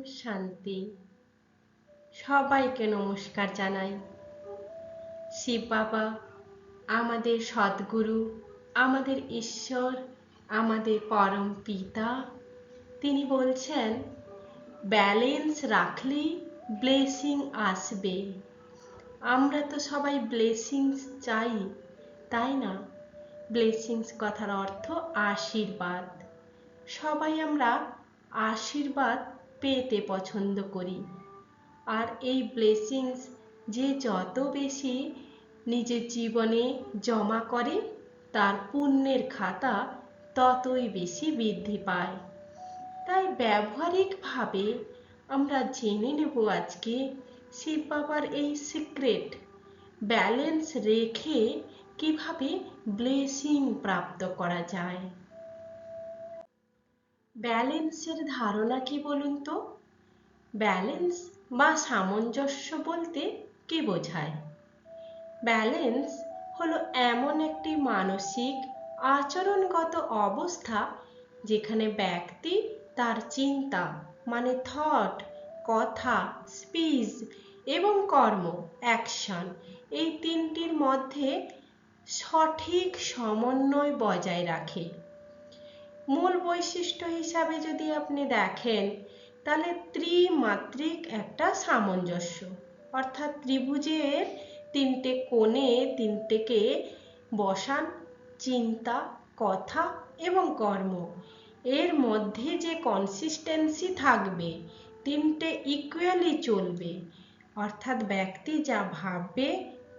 শান্তি। সবাইকে নমস্কার জানাই। শিব বাবা আমাদের সদ্গুরু, আমাদের ঈশ্বর, আমাদের পরম পিতা, তিনি বলছেন ব্যালেন্স রাখলেই ব্লেসিং আসবে। আমরা তো সবাই ব্লেসিংস চাই, তাই না? ব্লেসিংস কথার অর্থ আশীর্বাদ। সবাই আমরা আশীর্বাদ পেতে পছন্দ করি। আর এই ব্লেসিংস যে যত বেশি নিজের জীবনে জমা করে, তার পুণ্যের খাতা ততই বেশি বৃদ্ধি পায়। তাই ব্যবহারিকভাবে আমরা জেনে নেব আজকে শিব বাবার এই সিক্রেট, ব্যালেন্স রেখে কিভাবে ব্লেসিং প্রাপ্ত করা যায়। ব্যালেন্সের ধারণা কি বলুন তো? ব্যালেন্স বা সামঞ্জস্য বলতে কি বোঝায়? ব্যালেন্স হলো এমন একটি মানসিক আচরণগত অবস্থা যেখানে ব্যক্তি তার চিন্তা মানে থট, কথা, স্পিচ এবং কর্ম অ্যাকশন, এই তিনটির মধ্যে সঠিক সমন্বয় বজায় রাখে। মূল বৈশিষ্ট্য হিসাবে যদি আপনি দেখেন, তাহলে ত্রিমাত্রিক একটা সামঞ্জস্য, অর্থাৎ ত্রিভুজের তিনটে কোণে তিনটেকে বসান, চিন্তা, কথা এবং কর্ম, এর মধ্যে যে কনসিস্টেন্সি থাকবে, তিনটে ইকুয়ালি চলবে, অর্থাৎ ব্যক্তি যা ভাববে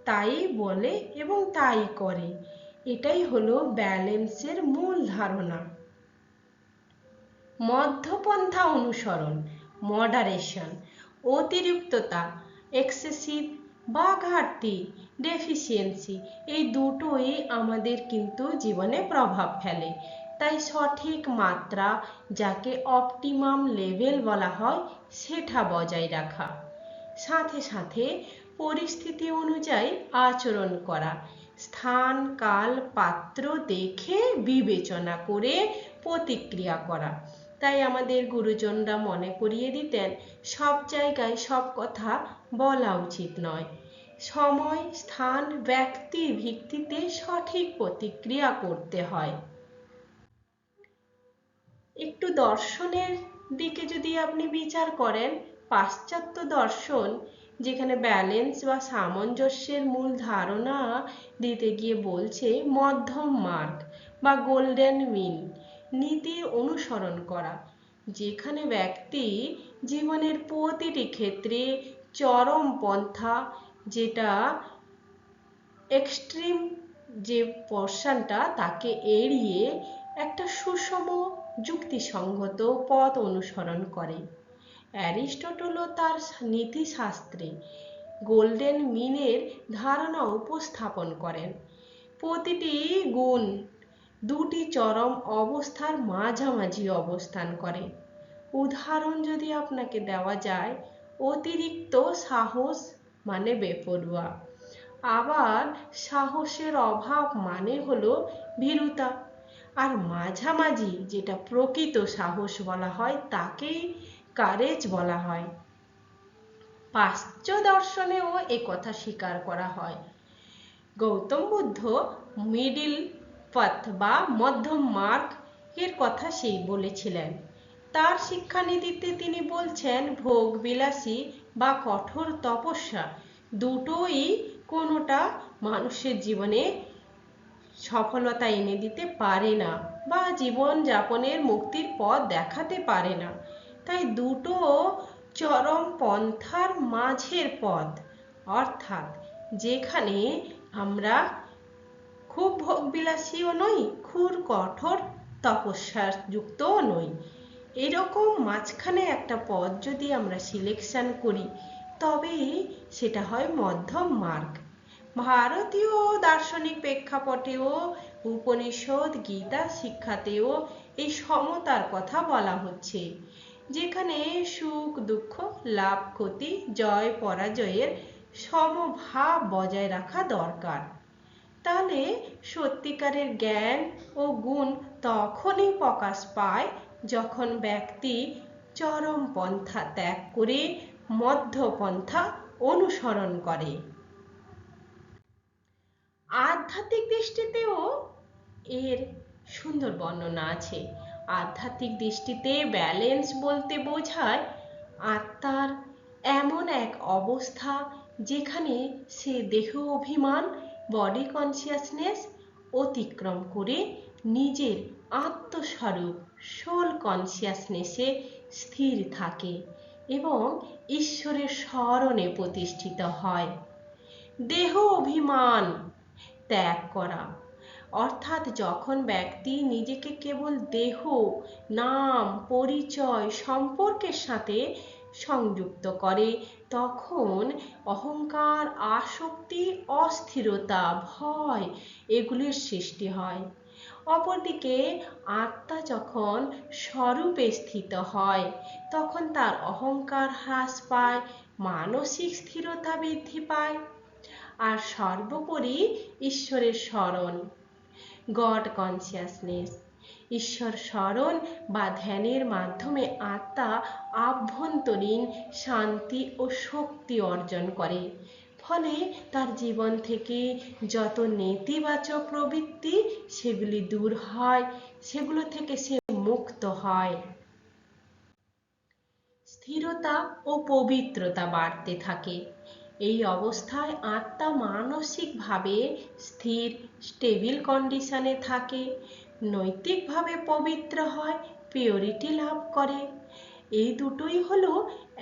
তাই বলে এবং তাই করে, এটাই হলো ব্যালেন্সের মূল ধারণা। মধ্যপন্থা অনুসরণ, মডারেশন, অতিরিক্ততা, এক্সেসিভ বা ঘাটতি, ডেফিসিয়েন্সি, এই দুটোই আমাদের কিন্তু জীবনে প্রভাব ফেলে। তাই সঠিক মাত্রা, যাকে অপটিমাম লেভেল বলা হয়, সেটা বজায় রাখা। সাথে সাথে পরিস্থিতি অনুযায়ী আচরণ করা, স্থান, কাল, পাত্র দেখে বিবেচনা করে প্রতিক্রিয়া করা। তাই আমাদের গুরুজনরা মনে করিয়ে দিতেন, সব জায়গায় সব কথা বলা উচিত নয়। সময়, স্থান, ব্যক্তির ভিত্তিতে সঠিক প্রতিক্রিয়া করতে হয়। একটু দর্শনের দিকে যদি আপনি বিচার করেন, পাশ্চাত্য দর্শন যেখানে ব্যালেন্স বা সামঞ্জস্যের মূল ধারণা দিতে গিয়ে বলছে মধ্যম মার্গ বা গোল্ডেন মিন নীতির অনুসরণ করা, যেখানে ব্যক্তি জীবনের প্রতিটি ক্ষেত্রে চরম পন্থা, যেটা এক্সট্রিম যে পোর্শনটা, তাকে এড়িয়ে একটা সুষম যুক্তিসঙ্গত পথ অনুসরণ করে। অ্যারিস্টটলও তার নীতিশাস্ত্রে গোল্ডেন মিনের ধারণা উপস্থাপন করেন। প্রতিটি গুণ দুটি চরম অবস্থার মাঝামাঝি অবস্থান করে। উদাহরণ যদি আপনাকে দেওয়া যায়, অতিরিক্ত সাহস মানে বেপরোয়া, আবার সাহসের অভাব মানে হলো ভীরুতা, আর মাঝামাঝি যেটা প্রকৃত সাহস বলা হয় তাকেই কারেজ বলা হয়। পাশ্চাত্য দর্শনেও একথা স্বীকার করা হয়। গৌতম বুদ্ধ মিডিল পথ বা মধ্যম মার্গ এর কথা সেই বলেছিলেন। তার শিক্ষানীতিতে তিনি বলছেন, ভোগ বিলাসী বা কঠোর তপস্যা দুটোই কোনোটা মানুষের জীবনে সফলতা এনে দিতে পারে না বা জীবন যাপনের মুক্তির পথ দেখাতে পারে না। তাই দুটো চরম পন্থার মাঝের পথ, অর্থাৎ যেখানে আমরা খুব ভোগবিলাসীও নই, খুব কঠোর তপস্যার যুক্তও নই, এরকম মাঝখানে একটা পথ যদি আমরা সিলেকশন করি, তবেই সেটা হয় মধ্যম মার্গ। ভারতীয় দার্শনিক প্রেক্ষাপটেও উপনিষদ, গীতা শিক্ষাতেও এই সমতার কথা বলা হচ্ছে, যেখানে সুখ দুঃখ, লাভ ক্ষতি, জয় পরাজয়ের সমভাব বজায় রাখা দরকার। তাহলে সত্যিকারের জ্ঞান ও গুণ তখনই প্রকাশ পায় যখন ব্যক্তি চরম পন্থা ত্যাগ করে মধ্যপন্থা অনুসরণ করে। আধ্যাত্মিক দৃষ্টিতেও এর সুন্দর বর্ণনা আছে। আধ্যাত্মিক দৃষ্টিতে ব্যালেন্স বলতে বোঝায় আত্মার এমন এক অবস্থা যেখানে সে দেহ অভিমান, বডি কনসিয়াসনেস অতিক্রম করে নিজের আত্মস্বরূপ সোল কনসিয়াসনেসে স্থির থাকে এবং ঈশ্বরের স্মরণে প্রতিষ্ঠিত হয়। দেহ অভিমান ত্যাগ করা অর্থাৎ যখন ব্যক্তি নিজেকে কেবল দেহ, নাম, পরিচয়, সম্পর্কের সাথে সংযুক্ত করে তখন অহংকার, আসক্তি, অস্থিরতা, ভয় এগুলির সৃষ্টি হয়। অপরদিকে আত্মা যখন স্বরূপে স্থিত হয় তখন তার অহংকার হ্রাস পায়, মানসিক স্থিরতা বৃদ্ধি পায়, আর সর্বোপরি ঈশ্বরের স্মরণ, গড কনসিয়াসনেস, ঈশ্বর স্মরণ বা ধ্যানের মাধ্যমে আত্মা আভ্যন্তরীণ শান্তি ও শক্তি অর্জন করে। ফলে তার জীবন থেকে যত নেতিবাচক প্রবৃত্তি সেগুলি দূর হয়, সেগুলো থেকে সে মুক্ত হয়। স্থিরতা ও পবিত্রতা বাড়তে থাকে। এই অবস্থায় আত্মা মানসিকভাবে স্থির, স্টেবল কন্ডিশনে থাকে, নৈতিকভাবে পবিত্র হয়, পিওরিটি লাভ করে। এই দুটোই হলো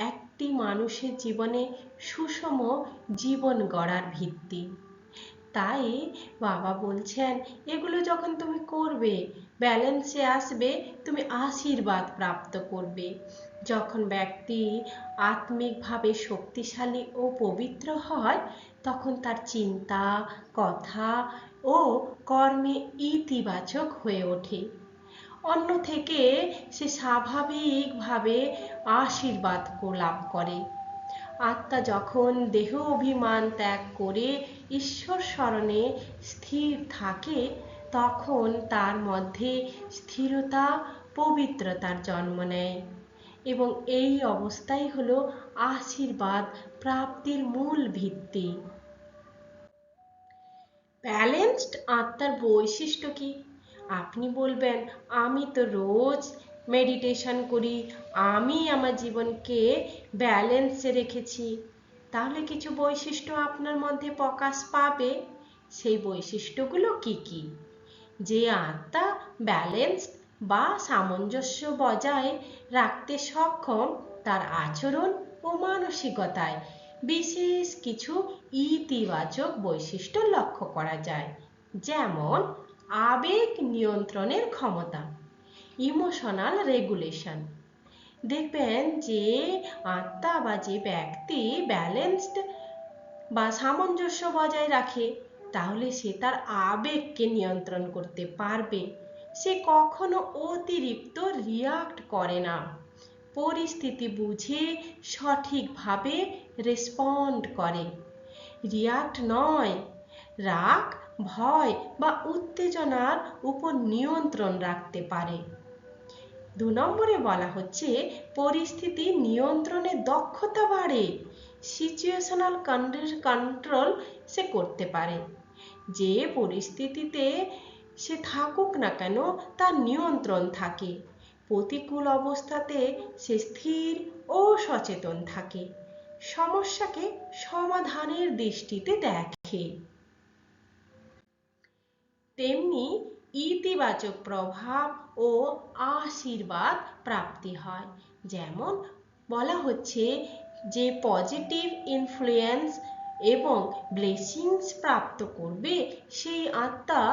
একটি মানুষের জীবনে সুষম জীবন গড়ার ভিত্তি। তাই বাবা বলছেন এগুলো যখন তুমি করবে, ব্যালেন্সে আসবে, তুমি আশীর্বাদ প্রাপ্ত করবে। যখন ব্যক্তি আত্মিকভাবে শক্তিশালী ও পবিত্র হয় তখন তার চিন্তা, কথা ও কর্মে ইতিবাচক হয়ে ওঠে। অন্য থেকে সে স্বাভাবিকভাবে আশীর্বাদ লাভ করে। আত্মা যখন দেহ অভিমান ত্যাগ করে ঈশ্বর স্মরণে স্থির থাকে তখন তার মধ্যে স্থিরতা, পবিত্রতার জন্ম নেয় এবং এই অবস্থাই হলো আশীর্বাদ প্রাপ্তির মূল ভিত্তি। ব্যালেন্সড আত্মার বৈশিষ্ট্য কি? আপনি বলবেন আমি তো রোজ মেডিটেশন করি, আমি আমার জীবনকে ব্যালেন্সে রেখেছি। তাহলে কিছু বৈশিষ্ট্য আপনার মধ্যে প্রকাশ পাবে। সেই বৈশিষ্ট্যগুলো কি কি? যে আত্মা ব্যালেন্স বা সামঞ্জস্য বজায় রাখতে সক্ষম তার আচরণ ও মানসিকতায় বিশেষ কিছু ইতিবাচক বৈশিষ্ট্য লক্ষ্য করা যায়, যেমন আবেগ নিয়ন্ত্রণের ক্ষমতা, ইমোশনাল রেগুলেশন। দেখবেন যে আত্মা বা যে ব্যক্তি ব্যালেন্সড বা সামঞ্জস্য বজায় রাখে তাহলে সে তার আবেগকে নিয়ন্ত্রণ করতে পারবে। সে কখনো অতিরিক্ত রিয়াক্ট করে না, পরিস্থিতি বুঝে সঠিকভাবে রেসপন্ড করে। রিয়াক্ট নয়, রাগ, ভয় বা উত্তেজনার উপর নিয়ন্ত্রণ রাখতে পারে। 2 নম্বরে বলা হচ্ছে পরিস্থিতি নিয়ন্ত্রণে দক্ষতা বাড়ে, সিচুয়েশনাল কন্ট্রোল সে করতে পারে। যে পরিস্থিতিতে সে থাকুক না কেন তার নিয়ন্ত্রণ থাকে। প্রতিকূল অবস্থাতে সে স্থির ও সচেতন থাকে, সমস্যাকে সমাধানের দৃষ্টিতে দেখে। তেমনি ইতিবাচক প্রভাব ও আশীর্বাদ প্রাপ্তি হয়। যেমন বলা হচ্ছে যে পজিটিভ ইনফ্লুয়েন্স এবং ব্লেসিংস প্রাপ্ত করবে সেই আত্মা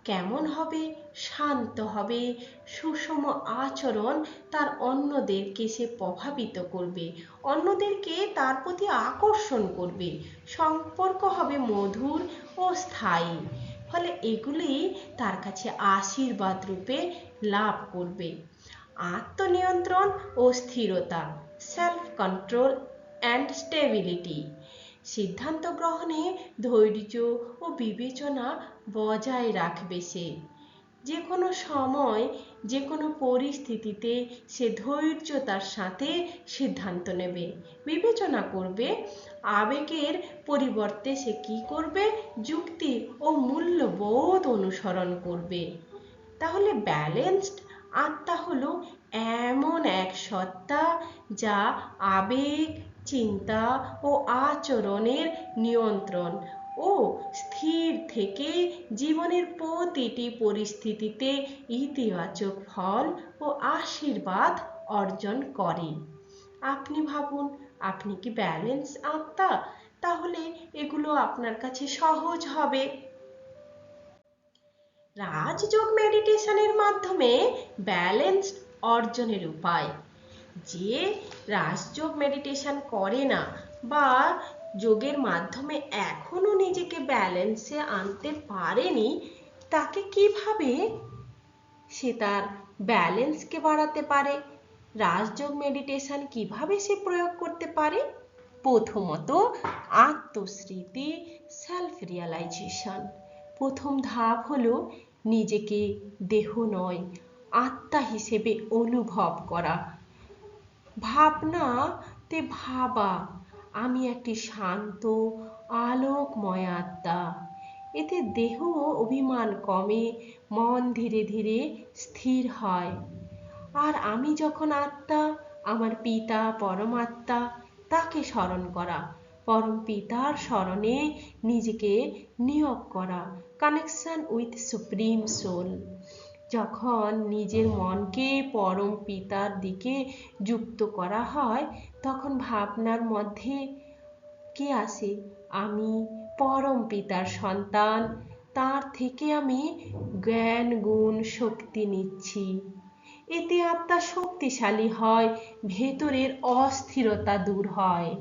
কেমন হবে? শান্ত হবে, সুষম আচরণ তার অন্যদেরকে সে প্রভাবিত করবে, অন্যদেরকে তার প্রতি আকর্ষণ করবে, সম্পর্ক হবে মধুর ও স্থায়ী। ফলে এগুলি তার কাছে আশীর্বাদ রূপে লাভ করবে। আত্মনিয়ন্ত্রণ ও স্থিরতা, সেলফ কন্ট্রোল অ্যান্ড স্টেবিলিটি, সিদ্ধান্ত গ্রহণে ধৈর্য ও বিবেচনা বজায় রাখবে সে। যে কোনো সময় যে কোনো পরিস্থিতিতে সে ধৈর্যতার সাথে সিদ্ধান্ত নেবে, বিবেচনা করবে। আবেগের পরিবর্তে সে কি করবে? যুক্তি ও মূল্যবোধ অনুসরণ করবে। তাহলে ব্যালেন্সড আত্মা হলো এমন এক সত্তা যা আবেগ, চিন্তা ও আচরণের নিয়ন্ত্রণ ও স্থির থেকে জীবনের প্রতিটি পরিস্থিতিতে ইতিবাচক ফল ও আশীর্বাদ অর্জন করে। আপনি ভাবুন, আপনি কি ব্যালেন্স আত্মা? তাহলে এগুলো আপনার কাছে সহজ হবে। রাজযোগ মেডিটেশনের মাধ্যমে ব্যালেন্স অর্জনের উপায়। যে রাজযোগ মেডিটেশন করে না বা যোগের মাধ্যমে এখনো নিজেকে ব্যালেন্সে আনতে পারেনি, তাকে কিভাবে সে তার ব্যালেন্সকে বাড়াতে পারে? রাজযোগ মেডিটেশন কিভাবে সে প্রয়োগ করতে পারে? প্রথমত, আত্মস্মৃতি, সেলফ রিয়ালাইজেশন। প্রথম ধাপ হলো নিজেকে দেহ নয়, আত্মা হিসেবে অনুভব করা। ভাবনাতে ভাবা, আমি একটি শান্ত, আলোকময় আত্মা। এতে দেহ অভিমান কমে, মন ধীরে ধীরে স্থির হয়। আর আমি যখন আত্মা, আমার পিতা পরমাত্মা, তাকে স্মরণ করা, পরম পিতার স্মরণে নিজেকে নিয়োগ করা, কানেকশন উইথ সুপ্রিম সোল। যখন নিজের মনকে পরম পিতার দিকে যুক্ত করা হয়, তখন ভাবনার মধ্যে কে আসে? আমি পরম পিতার সন্তান, তার থেকে আমি জ্ঞান, গুণ, শক্তি নিচ্ছি। এতে আত্মা শক্তিশালী হয়, ভেতরের অস্থিরতা দূর হয়।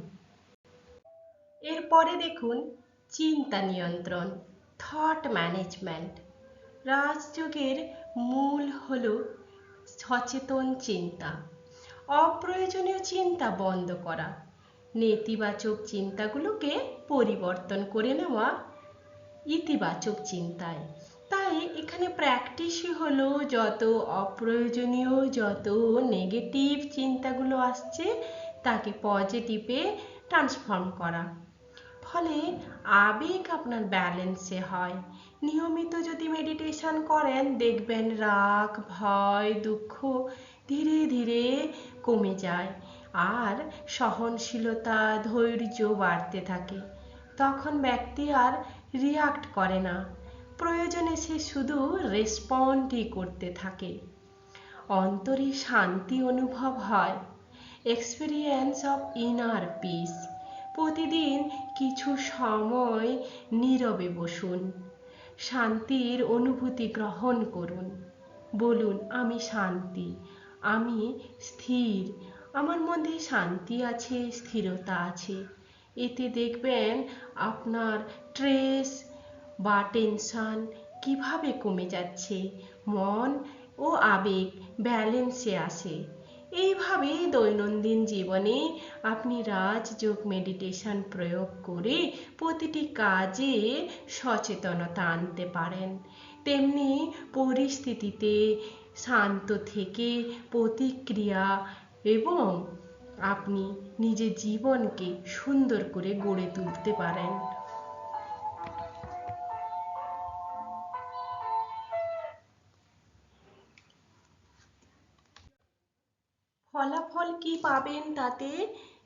এরপরে দেখুন চিন্তা নিয়ন্ত্রণ, থট ম্যানেজমেন্ট। রাজযোগের মূল হলো সচেতন চিন্তা, অপ্রয়োজনীয় চিন্তা বন্ধ করা, নেতিবাচক চিন্তাগুলোকে পরিবর্তন করে নেওয়া ইতিবাচক চিন্তায়। তাই এখানে প্র্যাকটিসই হলো যত অপ্রয়োজনীয়, যত নেগেটিভ চিন্তাগুলো আসছে তাকে পজিটিভে ট্রান্সফর্ম করা। ফলে আবেগ আপনার ব্যালেন্সে হয়। নিয়মিত যদি মেডিটেশন করেন, দেখবেন রাগ, ভয়, দুঃখ ধীরে ধীরে কমে যায় আর সহনশীলতা, ধৈর্য বাড়তে থাকে। তখন ব্যক্তি আর রিয়াক্ট করে না, প্রয়োজনে সে শুধু রেসপন্ডই করতে থাকে। অন্তরে শান্তি অনুভব হয়, এক্সপিরিয়েন্স অফ ইনার পিস। প্রতিদিন কিছু সময় নীরবে বসুন, শান্তির অনুভূতি গ্রহণ করুন। বলুন, আমি শান্তি, আমি স্থির, আমার মধ্যে শান্তি আছে, স্থিরতা আছে। এতে দেখবেন আপনার স্ট্রেস বা টেনশন কিভাবে কমে যাচ্ছে, মন ও আবেগ ব্যালেন্সে আসে। এইভাবে দৈনন্দিন জীবনে আপনি রাজযোগ মেডিটেশন প্রয়োগ করে প্রতিটি কাজে সচেতনতা আনতে পারেন। তেমনি পরিস্থিতিতে শান্ত থেকে প্রতিক্রিয়া এবং আপনি নিজের জীবনকে সুন্দর করে গড়ে তুলতে পারেন। ফলাফল কি পাবেন তাতে?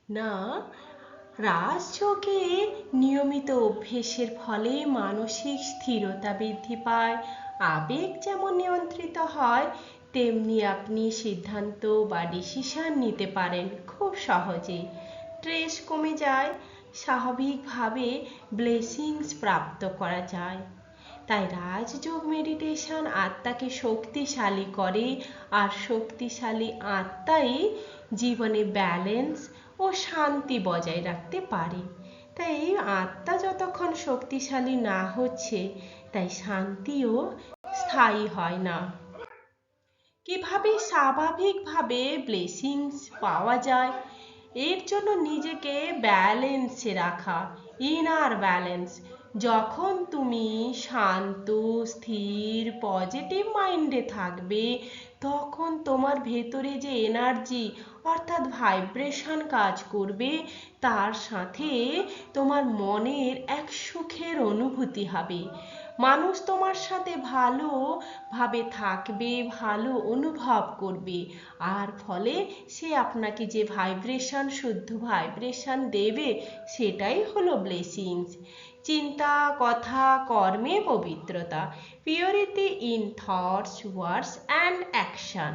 না, রাজযোগে নিয়মিত অভ্যেসের ফলে মানসিক স্থিরতা বৃদ্ধি পায়, আবেগ যেমন নিয়ন্ত্রিত হয়, তেমনি আপনি সিদ্ধান্ত বা ডিসিশন নিতে পারেন খুব সহজেই। স্ট্রেস কমে যায়, স্বাভাবিকভাবে ব্লেসিংস প্রাপ্ত করা যায়। তাই রাজযোগ মেডিটেশন আত্মাকে শক্তিশালী করে, আর শক্তিশালী আত্মাই জীবনে ব্যালেন্স ও শান্তি বজায় রাখতে পারে। তাই আত্মা যতক্ষণ শক্তিশালী না হচ্ছে, তাই শান্তিও স্থায়ী হয় না। কিভাবে স্বাভাবিকভাবে ব্লেসিংস পাওয়া যায়? এর জন্য নিজেকে ব্যালেন্সে রাখা, ইনার ব্যালেন্স। যখন তুমি শান্ত, স্থির, পজিটিভ মাইন্ডে থাকবে, তখন তোমার ভেতরে যে এনার্জি অর্থাৎ ভাইব্রেশন কাজ করবে, তার সাথে তোমার মনের এক সুখের অনুভূতি হবে। মানুষ তোমার সাথে ভালোভাবে থাকবে, ভালো অনুভব করবে, আর ফলে সে আপনাকে যে ভাইব্রেশন, শুদ্ধ ভাইব্রেশন দেবে, সেটাই হলো ব্লেসিংস। চিন্তা, কথা, কর্মে পবিত্রতা, purity in thoughts, words and action.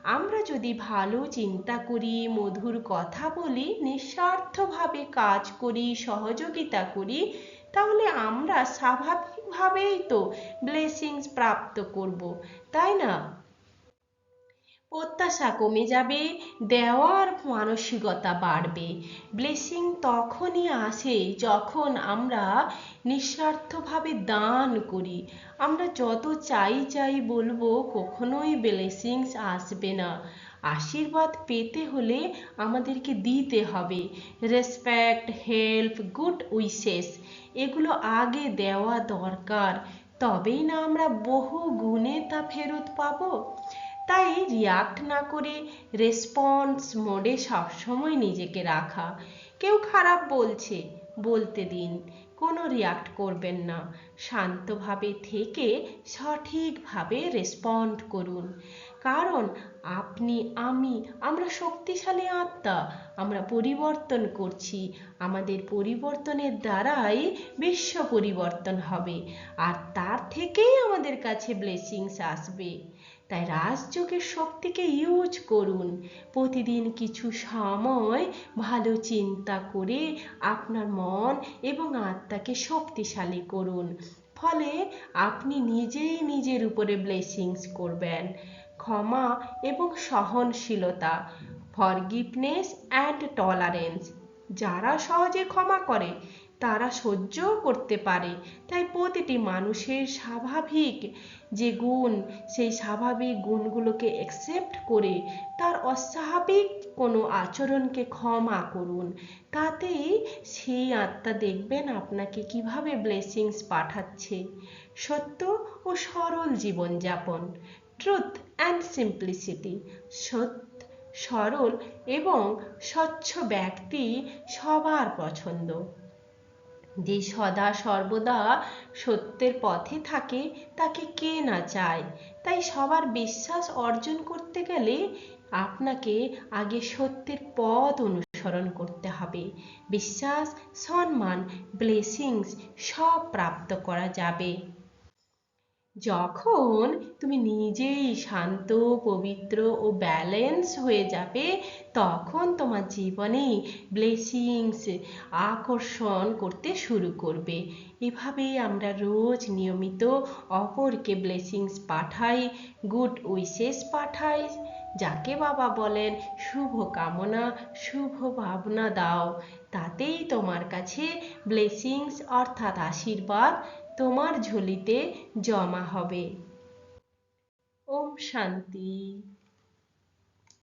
আমরা যদি ভালো চিন্তা করি, মধুর কথা বলি, নিঃস্বার্থভাবে কাজ করি, সহযোগিতা করি, তাহলে আমরা স্বাভাবিকভাবেই তো ব্লেসিংস প্রাপ্ত করব, তাই না? প্রত্যাশা কমে যাবে, দেওয়ার মানসিকতা বাড়বে। ব্লেসিং তখনই আসে যখন আমরা নিঃস্বার্থভাবে দান করি। আমরা যত চাই চাই বলবো, কখনোই ব্লেসিংস আসবে না। আশীর্বাদ পেতে হলে আমাদেরকে দিতে হবে। রেসপেক্ট, হেল্প, গুড উইশেস, এগুলো আগে দেওয়া দরকার, তবেই না আমরা বহু গুণে তা ফেরত পাবো। তাই রিয়াক্ট না করে রেসপন্স মোডে সবসময় নিজেকে রাখা। কেউ খারাপ বলছে, বলতে দিন, কোনো রিয়াক্ট করবেন না। শান্তভাবে থেকে সঠিকভাবে রেসপন্ড করুন। কারণ আপনি, আমরা শক্তিশালী আত্মা, আমরা পরিবর্তন করছি। আমাদের পরিবর্তনের দ্বারাই বিশ্ব পরিবর্তন হবে, আর তার থেকেই আমাদের কাছে ব্লেসিংস আসবে। তাই রাজযোগের শক্তিকে ইউজ করুন। প্রতিদিন কিছু সময় ভালো চিন্তা করে আপনার মন এবং আত্মাকে শক্তিশালী করুন। ফলে আপনি নিজেই নিজের উপরে ব্লেসিংস করবেন। ক্ষমা এবং সহনশীলতা, ফরগিভনেস অ্যান্ড টলারেন্স। যারা সহজে ক্ষমা করে তারা সহ্যও করতে পারে। তাই প্রতিটি মানুষের স্বাভাবিক যে গুণ, সেই স্বাভাবিক গুণগুলোকে অ্যাকসেপ্ট করে তার অস্বাভাবিক কোনো আচরণকে ক্ষমা করুন। তাতেই সেই আত্মা দেখবেন আপনাকে কিভাবে ব্লেসিংস পাঠাচ্ছে। সত্য ও সরল জীবনযাপন, ট্রুথ অ্যান্ড সিম্পলিসিটি। সরল এবং স্বচ্ছ ব্যক্তি সবার পছন্দ। যে সদা সর্বদা সত্যের পথে থাকে, তাকে কে না চায়? তাই সবার বিশ্বাস অর্জন করতে গেলে আপনাকে আগে সত্যের পথ অনুসরণ করতে হবে। বিশ্বাস, সম্মান, ব্লেসিংস সব প্রাপ্ত করা যাবে যখন তুমি নিজেই শান্ত, পবিত্র ও ব্যালেন্স হয়ে যাবে। তখন তোমার জীবনে ব্লেসিংস আকর্ষণ করতে শুরু করবে। এভাবেই আমরা রোজ নিয়মিত অপরকে ব্লেসিংস পাঠাই, গুড উইশেস পাঠাই। যাকে বাবা বলেন শুভ কামনা, শুভ ভাবনা দাও, তাতেই তোমার কাছে ব্লেসিংস অর্থাৎ আশীর্বাদ তোমার ঝুলিতে জমা হবে। ওম শান্তি।